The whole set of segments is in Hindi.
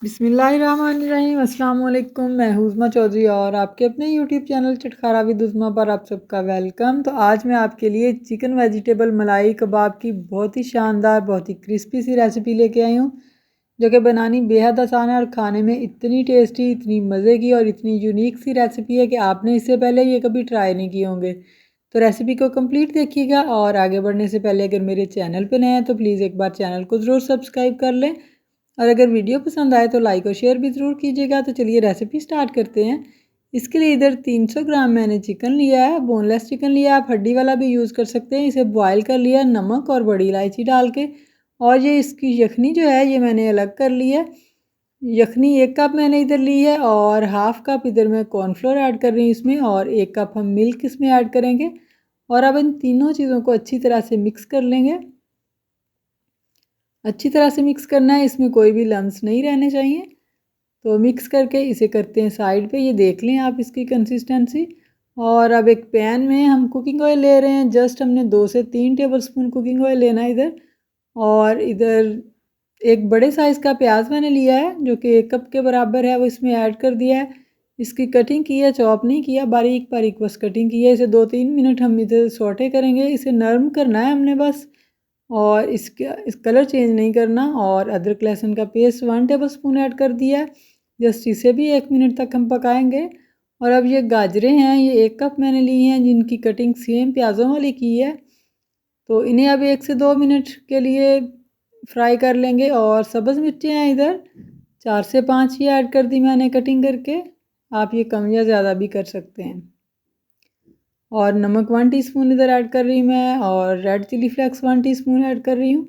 बिस्मिल्लाहिर्रहमानिर्रहीम। अस्सलाम वालेकुम। मैं हुज़मा चौधरी और आपके अपने यूट्यूब चैनल चटखारा विद उज़मा पर आप सबका वेलकम। तो आज मैं आपके लिए चिकन वेजिटेबल मलाई कबाब की बहुत ही शानदार, बहुत ही क्रिस्पी सी रेसिपी लेके आई हूँ, जो कि बनानी बेहद आसान है और खाने में इतनी टेस्टी, इतनी मज़े की और इतनी यूनिक सी रेसिपी है कि आपने इससे पहले ये कभी ट्राई नहीं किए होंगे। तो रेसिपी को कंप्लीट देखिएगा और आगे बढ़ने से पहले अगर मेरे चैनल पर नए हैं तो प्लीज़ एक बार चैनल को ज़रूर सब्सक्राइब कर लें और अगर वीडियो पसंद आए तो लाइक और शेयर भी ज़रूर कीजिएगा। तो चलिए रेसिपी स्टार्ट करते हैं। इसके लिए इधर 300 ग्राम मैंने चिकन लिया है, बोनलेस चिकन लिया, आप हड्डी वाला भी यूज़ कर सकते हैं। इसे बॉयल कर लिया नमक और बड़ी इलायची डाल के, और ये इसकी यखनी जो है ये मैंने अलग कर ली है। यखनी 1 कप मैंने इधर ली है और हाफ़ कप इधर मैं कॉर्नफ्लोर ऐड कर रही हूँ इसमें, और 1 कप हम मिल्क इसमें ऐड करेंगे। और अब इन तीनों चीज़ों को अच्छी तरह से मिक्स कर लेंगे। अच्छी तरह से मिक्स करना है, इसमें कोई भी लम्स नहीं रहने चाहिए। तो मिक्स करके इसे करते हैं साइड पे। ये देख लें आप इसकी कंसिस्टेंसी। और अब एक पैन में हम कुकिंग ऑयल ले रहे हैं। जस्ट हमने 2 से 3 टेबलस्पून कुकिंग ऑयल लेना है इधर। और इधर एक बड़े साइज़ का प्याज मैंने लिया है जो कि 1 कप के बराबर है, वो इसमें ऐड कर दिया है। इसकी कटिंग की है, चॉप नहीं किया, बारीक बारीक बस कटिंग की है। इसे 2-3 मिनट हम इधर सौटे करेंगे। इसे नरम करना है हमने बस, और इस कलर चेंज नहीं करना। और अदरक लहसुन का पेस्ट 1 टेबलस्पून ऐड कर दिया है। जस्ट इसे भी 1 मिनट तक हम पकाएंगे। और अब ये गाजरें हैं, ये 1 कप मैंने ली हैं, जिनकी कटिंग सेम प्याज़ों वाली की है। तो इन्हें अब 1 से 2 मिनट के लिए फ्राई कर लेंगे। और सब्ज़ मिर्चें हैं इधर 4 से 5 ही ऐड कर दी मैंने कटिंग करके। आप ये कम या ज़्यादा भी कर सकते हैं। और नमक 1 टीस्पून इधर ऐड कर रही हूँ मैं, और red chilli flakes 1 teaspoon add कर रही हूँ।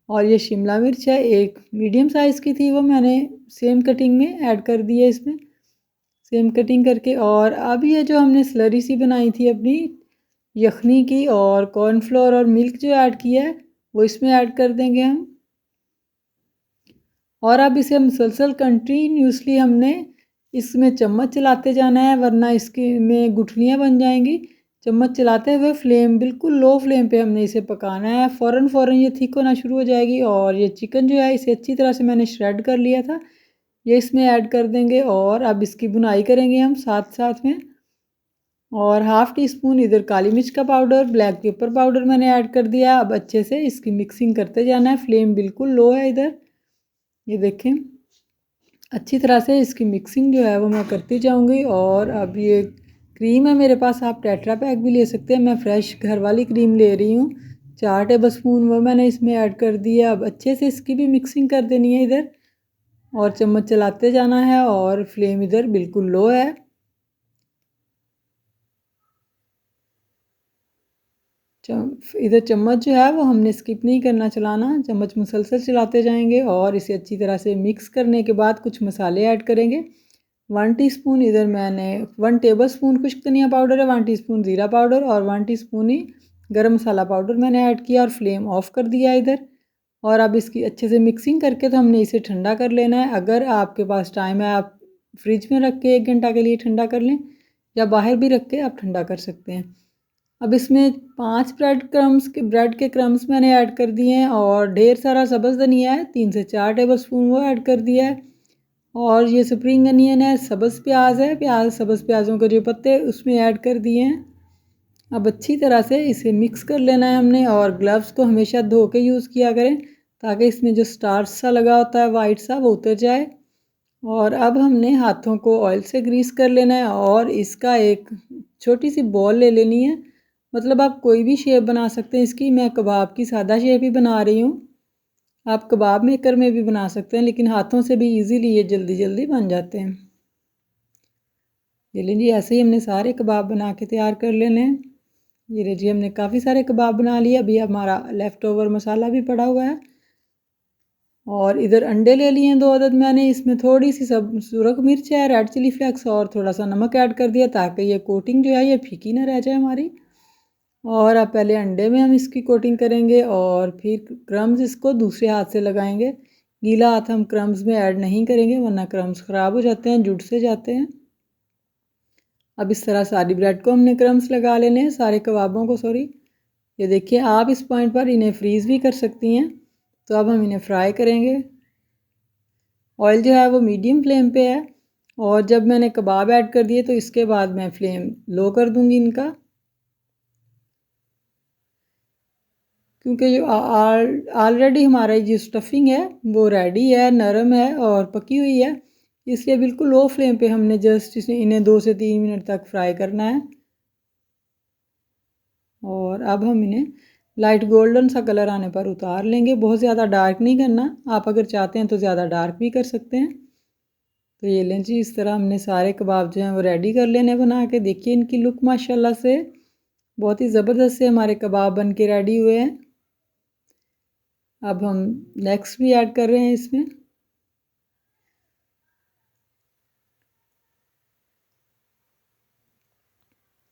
और ये शिमला मिर्च है, एक मीडियम साइज़ की थी, वो मैंने सेम कटिंग में ऐड कर दी है इसमें, सेम कटिंग करके। और अब ये जो हमने स्लरी सी बनाई थी अपनी यखनी की, और कॉर्नफ्लोर और मिल्क जो ऐड किया है वो इसमें ऐड कर देंगे हम। और अब इसे मुसलसल कंटिन्यूसली हमने इसमें चम्मच चलाते जाना है, वरना इसके में गुठलियाँ बन जाएंगी। चम्मच चलाते हुए फ्लेम बिल्कुल लो फ्लेम पे हमने इसे पकाना है। फ़ौरन फ़ौरन ये थिक होना शुरू हो जाएगी। और ये चिकन जो है इसे अच्छी तरह से मैंने श्रेड कर लिया था, ये इसमें ऐड कर देंगे। और अब इसकी भुनाई करेंगे हम साथ साथ में। और हाफ़ टी स्पून इधर काली मिर्च का पाउडर, ब्लैक पेपर पाउडर मैंने ऐड कर दिया। अब अच्छे से इसकी मिक्सिंग करते जाना है, फ्लेम बिल्कुल लो है इधर। ये देखें, अच्छी तरह से इसकी मिक्सिंग जो है वो मैं करती जाऊंगी। और अब ये क्रीम है मेरे पास, आप टेट्रा पैक भी ले सकते हैं, मैं फ़्रेश घर वाली क्रीम ले रही हूँ। 4 टेबलस्पून वो मैंने इसमें ऐड कर दिया। अब अच्छे से इसकी भी मिक्सिंग कर देनी है इधर, और चम्मच चलाते जाना है। और फ्लेम इधर बिल्कुल लो है। इधर चम्मच जो है वो हमने स्किप नहीं करना चलाना, चम्मच मुसलसल चलाते जाएंगे। और इसे अच्छी तरह से मिक्स करने के बाद कुछ मसाले ऐड करेंगे। 1 टीस्पून इधर मैंने 1 टेबलस्पून खुश्क धनिया पाउडर है, 1 टीस्पून ज़ीरा पाउडर और 1 टीस्पून ही गरम मसाला पाउडर मैंने ऐड किया, और फ्लेम ऑफ कर दिया इधर। और अब इसकी अच्छे से मिक्सिंग करके तो हमने इसे ठंडा कर लेना है। अगर आपके पास टाइम है, आप फ्रिज में रख के 1 घंटा के लिए ठंडा कर लें, या बाहर भी रख के आप ठंडा कर सकते हैं। अब इसमें 5 ब्रेड के क्रम्स मैंने ऐड कर दिए हैं, और ढेर सारा सब्ज़ धनिया है, 3 से 4 टेबलस्पून वो ऐड कर दिया है। और ये स्प्रिंग अनियन है, सब्ज़ प्याज है, सब्ज़ प्याज़ों के जो पत्ते उसमें ऐड कर दिए हैं। अब अच्छी तरह से इसे मिक्स कर लेना है हमने। और ग्लव्स को हमेशा धो के यूज़ किया करें, ताकि इसमें जो स्टार्च सा लगा होता है वाइट सा, वो उतर जाए। और अब हमने हाथों को ऑयल से ग्रीस कर लेना है, और इसका एक छोटी सी बॉल ले लेनी है। मतलब आप कोई भी शेप बना सकते हैं इसकी, मैं कबाब की सादा शेप ही बना रही हूँ। आप कबाब मेकर में भी बना सकते हैं, लेकिन हाथों से भी इजीली ये जल्दी जल्दी बन जाते हैं। ये लीजिए, ऐसे ही हमने सारे कबाब बना के तैयार कर लेने हैं। ये लीजिए, हमने काफ़ी सारे कबाब बना लिए। अभी हमारा लेफ़्ट ओवर मसाला भी पड़ा हुआ है। और इधर अंडे ले लिए हैं 2 अदद मैंने, इसमें थोड़ी सी सब सुरख मिर्च है, रेड चिली फ्लेक्स और थोड़ा सा नमक ऐड कर दिया, ताकि ये कोटिंग जो है ये फीकी ना रह जाए हमारी। और अब पहले अंडे में हम इसकी कोटिंग करेंगे, और फिर क्रम्स इसको दूसरे हाथ से लगाएंगे। गीला हाथ हम क्रम्स में ऐड नहीं करेंगे, वरना क्रम्स ख़राब हो जाते हैं, जुड़ से जाते हैं। अब इस तरह सारी ब्रेड को हमने क्रम्स लगा लेने हैं, सारे कबाबों को, सॉरी। ये देखिए, आप इस पॉइंट पर इन्हें फ्रीज़ भी कर सकती हैं। तो अब हम इन्हें फ्राई करेंगे। ऑयल जो है वो मीडियम फ्लेम पे है और जब मैंने कबाब ऐड कर दिए तो इसके बाद मैं फ्लेम लो कर दूंगी इनका, क्योंकि जो ऑलरेडी हमारा जो स्टफिंग है वो रेडी है, नरम है और पकी हुई है, इसलिए बिल्कुल लो फ्लेम पे हमने जस्ट इन्हें 2 से 3 मिनट तक फ्राई करना है। और अब हम इन्हें लाइट गोल्डन सा कलर आने पर उतार लेंगे, बहुत ज़्यादा डार्क नहीं करना, आप अगर चाहते हैं तो ज़्यादा डार्क भी कर सकते हैं। तो ये लें जी, इस तरह हमने सारे कबाब जो हैं वो रेडी कर लेने बना के। देखिए इनकी लुक माशाल्लाह से बहुत ही ज़बरदस्त से हमारे कबाब बन के रेडी हुए हैं। अब हम नेक्स्ट भी ऐड कर रहे हैं इसमें।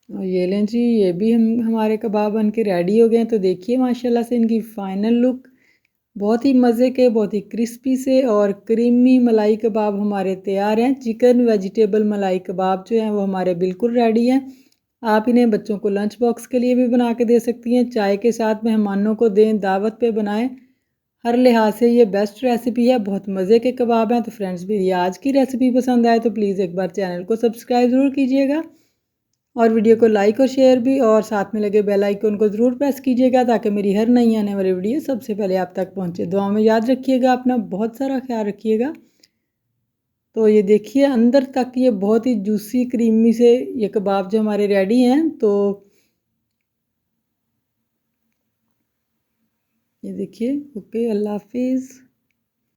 और ये लें जी, ये भी हमारे कबाब बन के रेडी हो गए हैं। तो देखिए माशाल्लाह से इनकी फ़ाइनल लुक बहुत ही मज़े के, बहुत ही क्रिस्पी से और क्रीमी मलाई कबाब हमारे तैयार हैं। चिकन वेजिटेबल मलाई कबाब जो हैं वो हमारे बिल्कुल रेडी हैं। आप इन्हें बच्चों को लंच बॉक्स के लिए भी बना के दे सकती हैं, चाय के साथ मेहमानों को दें, दावत पे बनाएं। हर लिहाज से ये बेस्ट रेसिपी है, बहुत मज़े के कबाब हैं। तो फ्रेंड्स, मेरी आज की रेसिपी पसंद आए तो प्लीज़ एक बार चैनल को सब्सक्राइब ज़रूर कीजिएगा और वीडियो को लाइक और शेयर भी, और साथ में लगे बेल आइकन को ज़रूर प्रेस कीजिएगा ताकि मेरी हर नई आने वाली वीडियो सबसे पहले आप तक पहुंचे। दुआ में याद रखिएगा, अपना बहुत सारा ख्याल रखिएगा। तो ये देखिए अंदर तक ये बहुत ही जूसी क्रीमी से ये कबाब जो हमारे रेडी हैं। तो ये देखिए। ओके, अल्लाह हाफिज़।